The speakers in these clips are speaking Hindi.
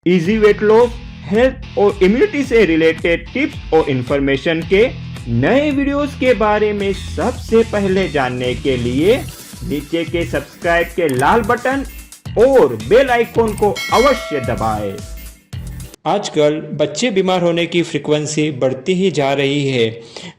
इजी वेट लॉस, हेल्थ और इम्यूनिटी से रिलेटेड टिप्स और इंफॉर्मेशन के नए वीडियोस के बारे में सबसे पहले जानने के लिए नीचे के सब्सक्राइब के लाल बटन और बेल आइकॉन को अवश्य दबाएं। आजकल बच्चे बीमार होने की फ्रीक्वेंसी बढ़ती ही जा रही है।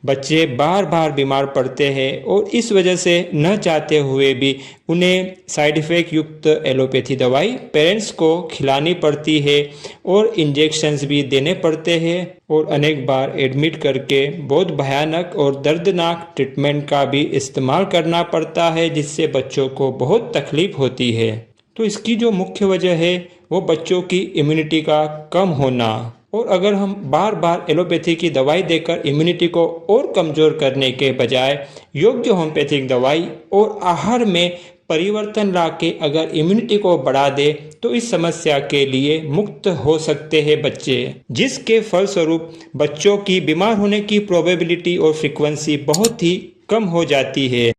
बच्चे बार बार बीमार पड़ते हैं और इस वजह से न चाहते हुए भी उन्हें साइड इफ़ेक्ट युक्त एलोपैथी दवाई पेरेंट्स को खिलानी पड़ती है और इंजेक्शंस भी देने पड़ते हैं और अनेक बार एडमिट करके बहुत भयानक और दर्दनाक ट्रीटमेंट का भी इस्तेमाल करना पड़ता है, जिससे बच्चों को बहुत तकलीफ होती है। तो इसकी जो मुख्य वजह है वो बच्चों की इम्यूनिटी का कम होना, और अगर हम बार बार एलोपैथी की दवाई देकर इम्यूनिटी को और कमज़ोर करने के बजाय योग्य होम्योपैथिक दवाई और आहार में परिवर्तन लाके अगर इम्यूनिटी को बढ़ा दे तो इस समस्या के लिए मुक्त हो सकते हैं बच्चे, जिसके फलस्वरूप बच्चों की बीमार होने की प्रोबेबिलिटी और फ्रीक्वेंसी बहुत ही कम हो जाती है।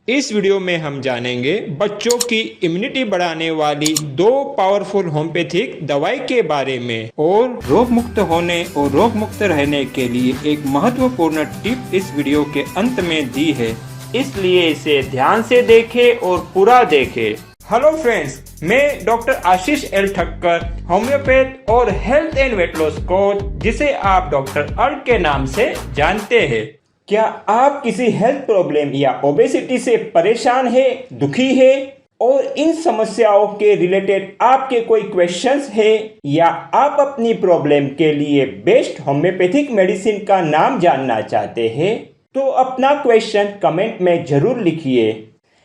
इस वीडियो में हम जानेंगे बच्चों की इम्यूनिटी बढ़ाने वाली 2 पावरफुल होम्योपैथिक दवाई के बारे में, और रोग मुक्त होने और रोग मुक्त रहने के लिए एक महत्वपूर्ण टिप इस वीडियो के अंत में दी है, इसलिए इसे ध्यान से देखें और पूरा देखें। हेलो फ्रेंड्स, मैं डॉक्टर आशीष एल ठक्कर, होम्योपैथ और health and weight loss coach, जिसे आप डॉक्टर अर्क के नाम से जानते हैं। क्या आप किसी हेल्थ प्रॉब्लम या ओबेसिटी से परेशान है, दुखी है और इन समस्याओं के रिलेटेड आपके कोई क्वेश्चंस है, या आप अपनी प्रॉब्लम के लिए बेस्ट होम्योपैथिक मेडिसिन का नाम जानना चाहते हैं, तो अपना क्वेश्चन कमेंट में जरूर लिखिए।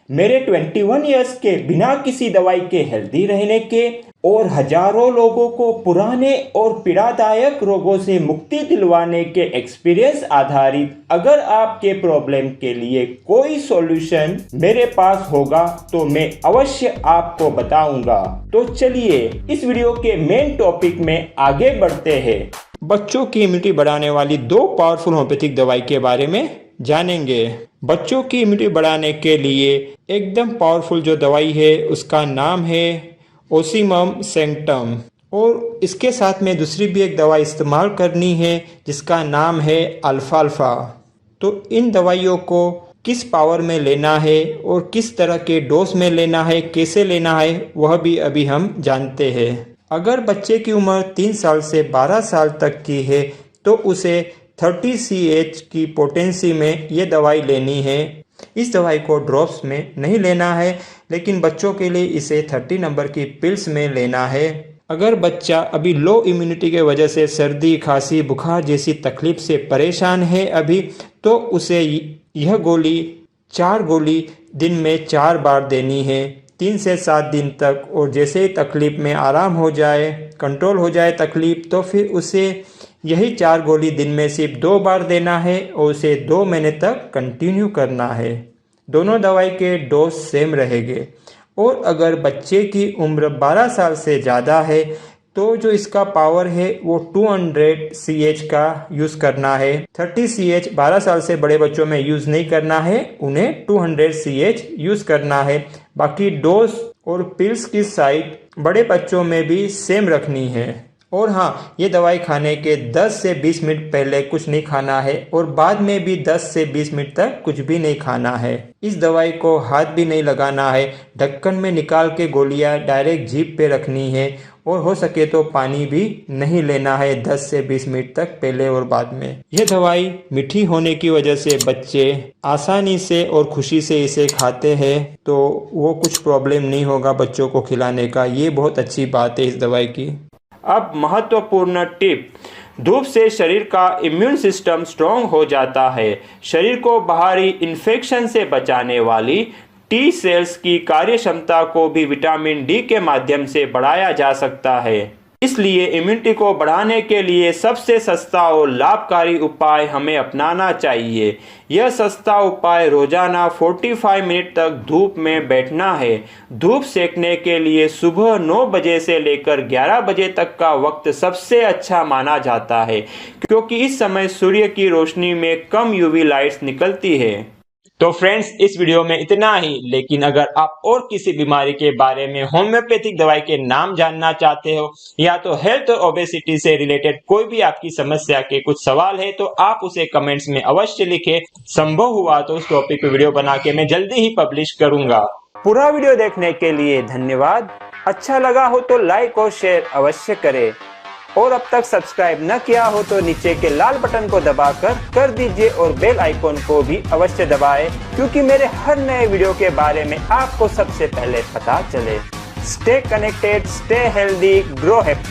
मेरे 21 इयर्स के बिना किसी दवाई के हेल्दी रहने के और हजारों लोगों को पुराने और पीड़ादायक रोगों से मुक्ति दिलवाने के एक्सपीरियंस आधारित अगर आपके प्रॉब्लम के लिए कोई सॉल्यूशन मेरे पास होगा तो मैं अवश्य आपको बताऊंगा। तो चलिए इस वीडियो के मेन टॉपिक में आगे बढ़ते हैं। बच्चों की इम्यूनिटी बढ़ाने वाली 2 पावरफुल होम्योपैथिक दवाई के बारे में जानेंगे। बच्चों की इम्यूनिटी बढ़ाने के लिए एकदम पावरफुल जो दवाई है उसका नाम है ओसीमम सैंक्टम, और इसके साथ में दूसरी भी एक दवाई इस्तेमाल करनी है जिसका नाम है अल्फाल्फा। तो इन दवाइयों को किस पावर में लेना है और किस तरह के डोज में लेना है, कैसे लेना है, वह भी अभी हम जानते हैं। अगर बच्चे की उम्र 3 साल से 12 साल तक की है तो उसे 30 CH की पोटेंसी में ये दवाई लेनी है। इस दवाई को ड्रॉप्स में नहीं लेना है, लेकिन बच्चों के लिए इसे 30 नंबर की पिल्स में लेना है। अगर बच्चा अभी लो इम्यूनिटी के वजह से सर्दी, खांसी, बुखार जैसी तकलीफ से परेशान है अभी, तो उसे यह गोली 4 गोली दिन में 4 बार देनी है 3 से 7 दिन तक, और जैसे ही तकलीफ में आराम हो जाए, कंट्रोल हो जाए तकलीफ, तो फिर उसे यही 4 गोली दिन में सिर्फ 2 बार देना है और उसे 2 महीने तक कंटिन्यू करना है। दोनों दवाई के डोज सेम रहेंगे। और अगर बच्चे की उम्र 12 साल से ज़्यादा है तो जो इसका पावर है वो 200 CH का यूज़ करना है। 30 CH 12 साल से बड़े बच्चों में यूज़ नहीं करना है, उन्हें 200 CH यूज़ करना है। बाकी डोज और पिल्स की साइज बड़े बच्चों में भी सेम रखनी है। और हाँ, ये दवाई खाने के 10 से 20 मिनट पहले कुछ नहीं खाना है और बाद में भी 10 से 20 मिनट तक कुछ भी नहीं खाना है। इस दवाई को हाथ भी नहीं लगाना है, ढक्कन में निकाल के गोलियां डायरेक्ट जीभ पे रखनी है, और हो सके तो पानी भी नहीं लेना है 10 से 20 मिनट तक पहले और बाद में। यह दवाई मीठी होने की वजह से बच्चे आसानी से और खुशी से इसे खाते हैं, तो वो कुछ प्रॉब्लम नहीं होगा बच्चों को खिलाने का। ये बहुत अच्छी बात है इस दवाई की। अब महत्वपूर्ण टिप, धूप से शरीर का इम्यून सिस्टम स्ट्रॉन्ग हो जाता है। शरीर को बाहरी इन्फेक्शन से बचाने वाली टी सेल्स की कार्य क्षमता को भी विटामिन डी के माध्यम से बढ़ाया जा सकता है। इसलिए इम्यूनिटी को बढ़ाने के लिए सबसे सस्ता और लाभकारी उपाय हमें अपनाना चाहिए। यह सस्ता उपाय रोजाना 45 मिनट तक धूप में बैठना है। धूप सेकने के लिए सुबह 9 बजे से लेकर 11 बजे तक का वक्त सबसे अच्छा माना जाता है, क्योंकि इस समय सूर्य की रोशनी में कम यूवी लाइट्स निकलती है। तो फ्रेंड्स इस वीडियो में इतना ही, लेकिन अगर आप और किसी बीमारी के बारे में होम्योपैथिक दवाई के नाम जानना चाहते हो या तो हेल्थ और ओबेसिटी से रिलेटेड कोई भी आपकी समस्या के कुछ सवाल है तो आप उसे कमेंट्स में अवश्य लिखें। संभव हुआ तो उस टॉपिक पे वीडियो बना के मैं जल्दी ही पब्लिश करूंगा। पूरा वीडियो देखने के लिए धन्यवाद। अच्छा लगा हो तो लाइक और शेयर अवश्य करें और अब तक सब्सक्राइब न किया हो तो नीचे के लाल बटन को दबाकर कर दीजिए और बेल आइकॉन को भी अवश्य दबाएं, क्योंकि मेरे हर नए वीडियो के बारे में आपको सबसे पहले पता चले। Stay connected, stay healthy, grow happy.